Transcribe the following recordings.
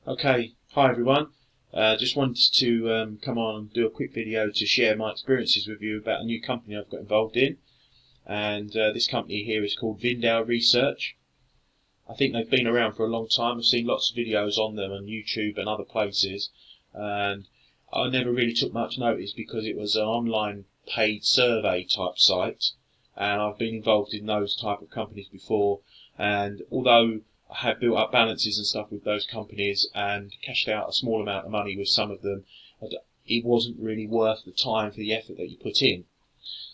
Okay, hi everyone. Just wanted to come on and do a quick video to share my experiences with you about a new company I've got involved in. And this company here is called VINDALE Research. I think they've been around for a long time. I've seen lots of videos on them on YouTube and other places. And I never really took much notice because it was an online paid survey type site. And I've been involved in those type of companies before. And although I have built up balances and stuff with those companies and cashed out a small amount of money with some of them, it wasn't really worth the time for the effort that you put in.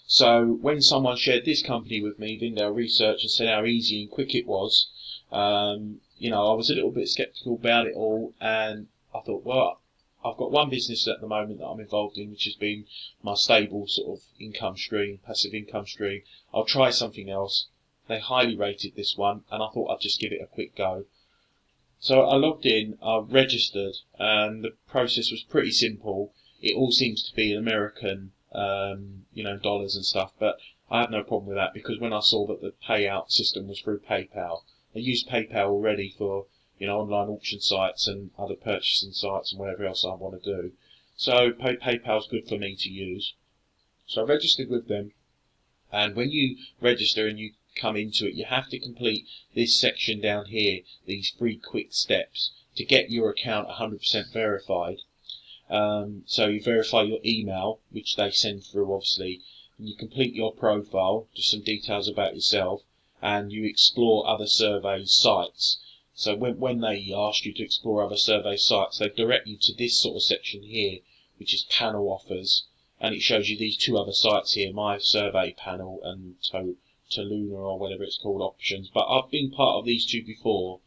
So when someone shared this company with me, VINDALE Research, and said how easy and quick it was, I was a little bit sceptical about it all, and I thought, well, I've got one business at the moment that I'm involved in, which has been my stable sort of income stream, passive income stream. I'll try something else. They highly rated this one, and I thought I'd just give it a quick go. So I logged in, I registered, and the process was pretty simple. It all seems to be American, dollars and stuff, but I have no problem with that because when I saw that the payout system was through PayPal, I use PayPal already for online auction sites and other purchasing sites and whatever else I want to do. So PayPal's good for me to use. So I registered with them, and when you register and you come into it, you have to complete this section down here, these 3 quick steps to get your account 100% verified. So you verify your email, which they send through obviously, and you complete your profile, just some details about yourself, and you explore other survey sites. So when they ask you to explore other survey sites, they direct you to this sort of section here, which is panel offers, and it shows you these 2 other sites here, My Survey Panel and Luna or whatever it's called, options. But I've been part of these 2 before,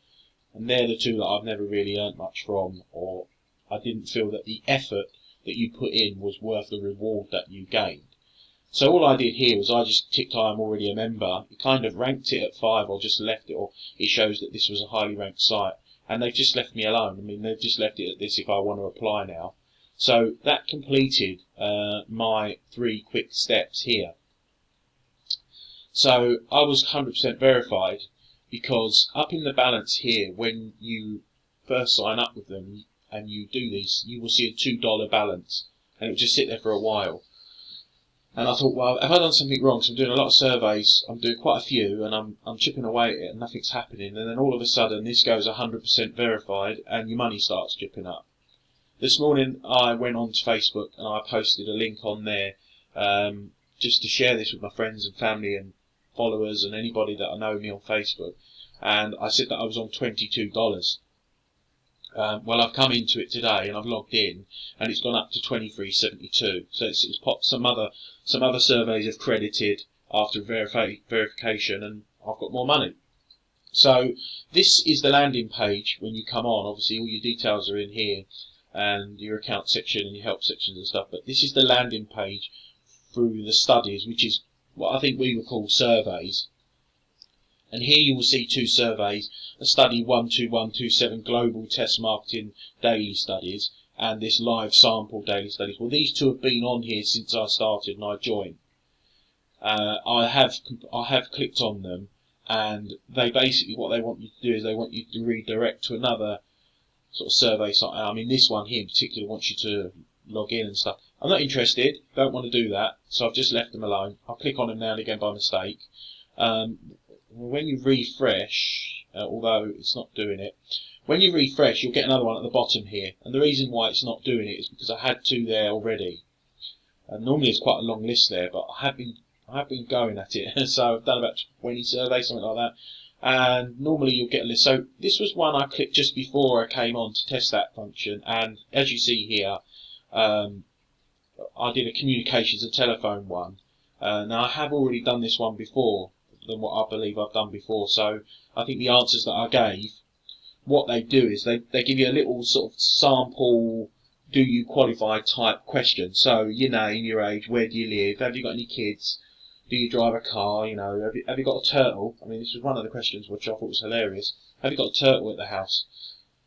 and they're the 2 that I've never really earned much from, or I didn't feel that the effort that you put in was worth the reward that you gained. So all I did here was I just ticked I'm already a member. It kind of ranked it at 5 or just left it, or it shows that this was a highly ranked site, and they've just left me alone. I mean, they've just left it at this if I want to apply now. So that completed my 3 quick steps here. So I was 100% verified because up in the balance here, when you first sign up with them and you do this, you will see a $2 balance, and it will just sit there for a while. And I thought, well, have I done something wrong? So I'm doing a lot of surveys, I'm doing quite a few, and I'm chipping away at it, and nothing's happening. And then all of a sudden, this goes 100% verified, and your money starts chipping up. This morning, I went on to Facebook and I posted a link on there, just to share this with my friends and family and followers and anybody that I know me on Facebook, and I said that I was on $22. Well, I've come into it today and I've logged in, and it's gone up to $23.72. So it's popped some other surveys have credited after verification, and I've got more money. So this is the landing page when you come on. Obviously, all your details are in here, and your account section and your help sections and stuff. But this is the landing page through the studies, which is what I think we would call surveys. And here you will see 2 surveys, a study 12127 Global Test Marketing Daily Studies, and this live sample daily studies. Well, these 2 have been on here since I started and I joined. I have clicked on them, and they basically, what they want you to do is they want you to redirect to another sort of survey site. I mean, this one here in particular wants you to log in and stuff. I'm not interested, don't want to do that, so I've just left them alone. I'll click on them now and again by mistake. When you refresh, although it's not doing it, when you refresh, you'll get another one at the bottom here. And the reason why it's not doing it is because I had 2 there already. And normally it's quite a long list there, but I have been going at it. So I've done about 20 surveys, something like that. And normally you'll get a list. So this was one I clicked just before I came on to test that function. And as you see here, I did a communications and telephone one. Now I have already done this one before than what I believe I've done before. So I think the answers that I gave, what they do is they give you a little sort of sample, do you qualify type question. So your name, your age, where do you live, have you got any kids, do you drive a car, have you got a turtle? I mean, this was one of the questions which I thought was hilarious. Have you got a turtle at the house?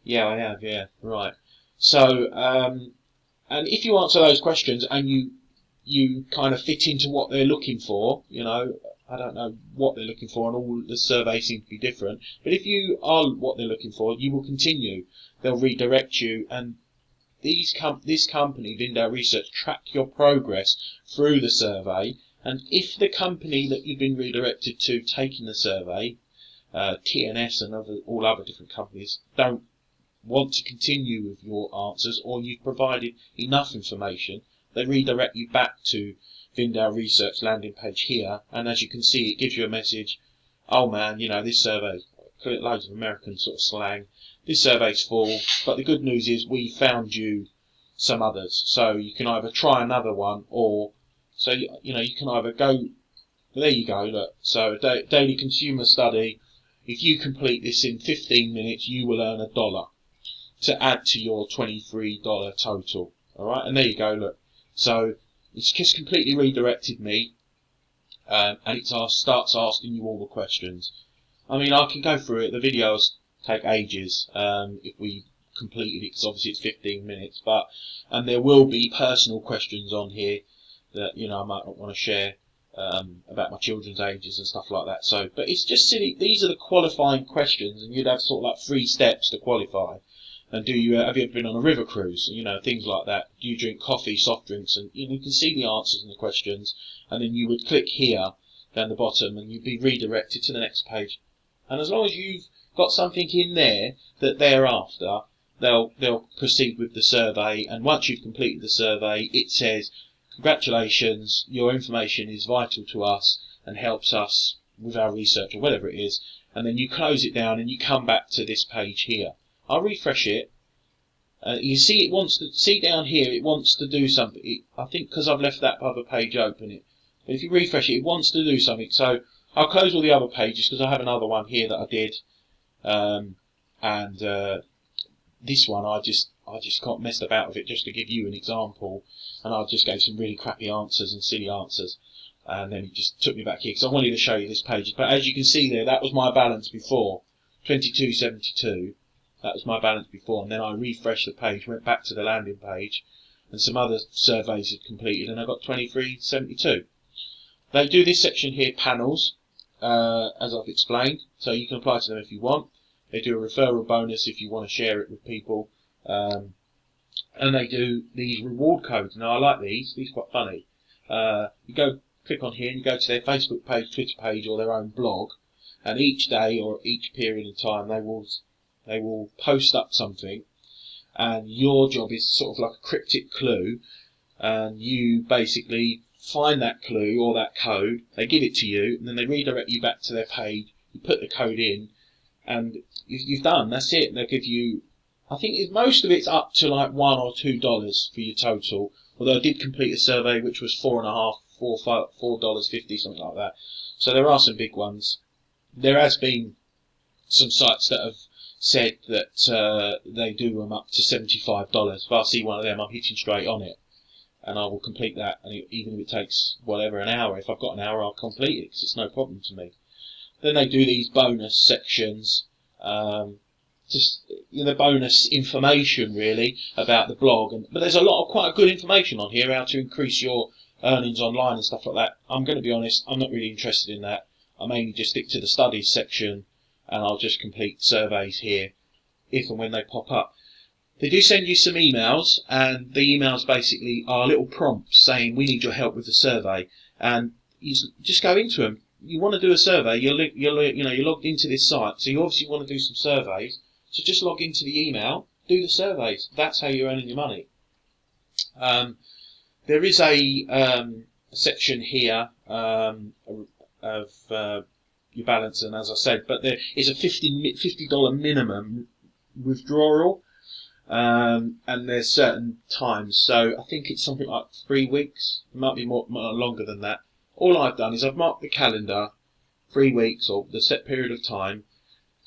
Yeah, I have, yeah, right. So, and if you answer those questions and you kind of fit into what they're looking for, I don't know what they're looking for, and all the surveys seem to be different. But if you are what they're looking for, you will continue. They'll redirect you, and this company, VINDALE Research, track your progress through the survey. And if the company that you've been redirected to taking the survey, TNS and all other different companies, don't want to continue with your answers, or you've provided enough information, they redirect you back to VINDALE Research landing page here, and as you can see, it gives you a message. Oh man, this survey, loads of American sort of slang. This survey's full, but the good news is we found you some others. So you can either try another one, or you can either go. Well, there you go. Look, so daily consumer study. If you complete this in 15 minutes, you will earn $1 to add to your $23 total. All right, and there you go. Look, so it's just completely redirected me, and it starts asking you all the questions. I mean, I can go through it. The videos take ages if we completed it, because obviously it's 15 minutes. And there will be personal questions on here that I might not want to share about my children's ages and stuff like that. So, but it's just silly. These are the qualifying questions, and you'd have sort of like 3 steps to qualify. And have you ever been on a river cruise? Things like that. Do you drink coffee, soft drinks? And you can see the answers and the questions, and then you would click here down the bottom, and you'd be redirected to the next page. And as long as you've got something in there that they're after, they'll proceed with the survey. And once you've completed the survey, it says, congratulations, your information is vital to us and helps us with our research, or whatever it is. And then you close it down and you come back to this page here. I'll refresh it. You see, it wants to see down here. It wants to do something. I think because I've left that other page open. But if you refresh it, it wants to do something. So I'll close all the other pages because I have another one here that I did, and this one I just got messed about with it just to give you an example, and I just gave some really crappy answers and silly answers, and then it just took me back here because I wanted to show you this page. But as you can see there, that was my balance before, 22.72. That was my balance before, and then I refreshed the page, went back to the landing page, and some other surveys had completed, and I got 23.72. They do this section here, panels, as I've explained, so you can apply to them if you want. They do a referral bonus if you want to share it with people, and they do these reward codes. Now I like these are quite funny. You go click on here and you go to their Facebook page, Twitter page, or their own blog, and each day or each period of time they will post up something, and your job is sort of like a cryptic clue, and you basically find that clue or that code. They give it to you, and then they redirect you back to their page. You put the code in, and you've done. That's it. They'll give you, I think most of it's up to like $1 or $2 for your total. Although I did complete a survey which was $4.50, something like that. So there are some big ones. There has been some sites that have said that they do them up to $75. If I see one of them, I'm hitting straight on it, and I will complete that. And even if it takes whatever, an hour, if I've got an hour, I'll complete it because it's no problem to me. Then they do these bonus sections, just the bonus information really about the blog. But there's a lot of quite good information on here, how to increase your earnings online and stuff like that. I'm going to be honest, I'm not really interested in that. I mainly just stick to the studies section, and I'll just complete surveys here if and when they pop up. They do send you some emails, and the emails basically are little prompts saying we need your help with the survey, and you just go into them. You want to do a survey, you're logged into this site, so you obviously want to do some surveys, so just log into the email, do the surveys. That's how you're earning your money. There is a section here of your balance, and as I said, but there is a $50 minimum withdrawal, and there's certain times, so I think it's something like 3 weeks. It might be more longer than that. All I've done is I've marked the calendar 3 weeks or the set period of time,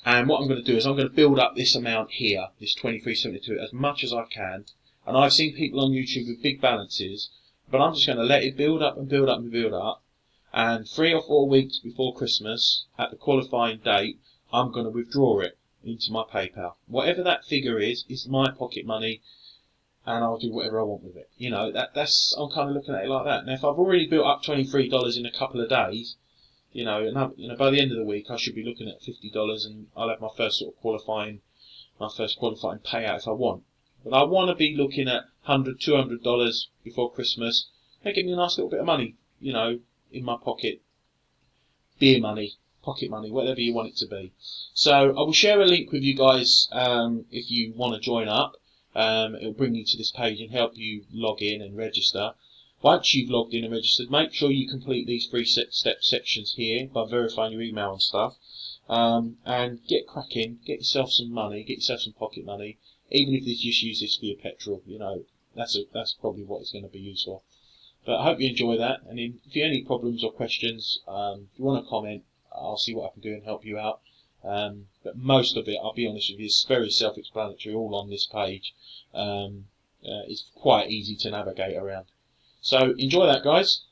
and what I'm going to do is I'm going to build up this amount here, this 23.72, as much as I can. And I've seen people on YouTube with big balances, but I'm just going to let it build up and build up and build up, and 3 or 4 weeks before Christmas, at the qualifying date, I'm going to withdraw it into my PayPal. Whatever that figure is my pocket money, and I'll do whatever I want with it. That's I'm kind of looking at it like that. Now, if I've already built up $23 in a couple of days, by the end of the week I should be looking at $50, and I'll have my first qualifying payout if I want. But I want to be looking at $100, $200 before Christmas. That give me a nice little bit of money, in my pocket. Beer money, pocket money, whatever you want it to be. So I will share a link with you guys if you want to join up. It will bring you to this page and help you log in and register. Once you've logged in and registered, make sure you complete these 3-step sections here by verifying your email and stuff. And get cracking, get yourself some money, get yourself some pocket money. Even if you just use this for your petrol, that's probably what it's going to be used for. But I hope you enjoy that. And if you have any problems or questions, if you want to comment, I'll see what I can do and help you out. But most of it, I'll be honest with you, is very self-explanatory, all on this page. It's quite easy to navigate around. So enjoy that, guys.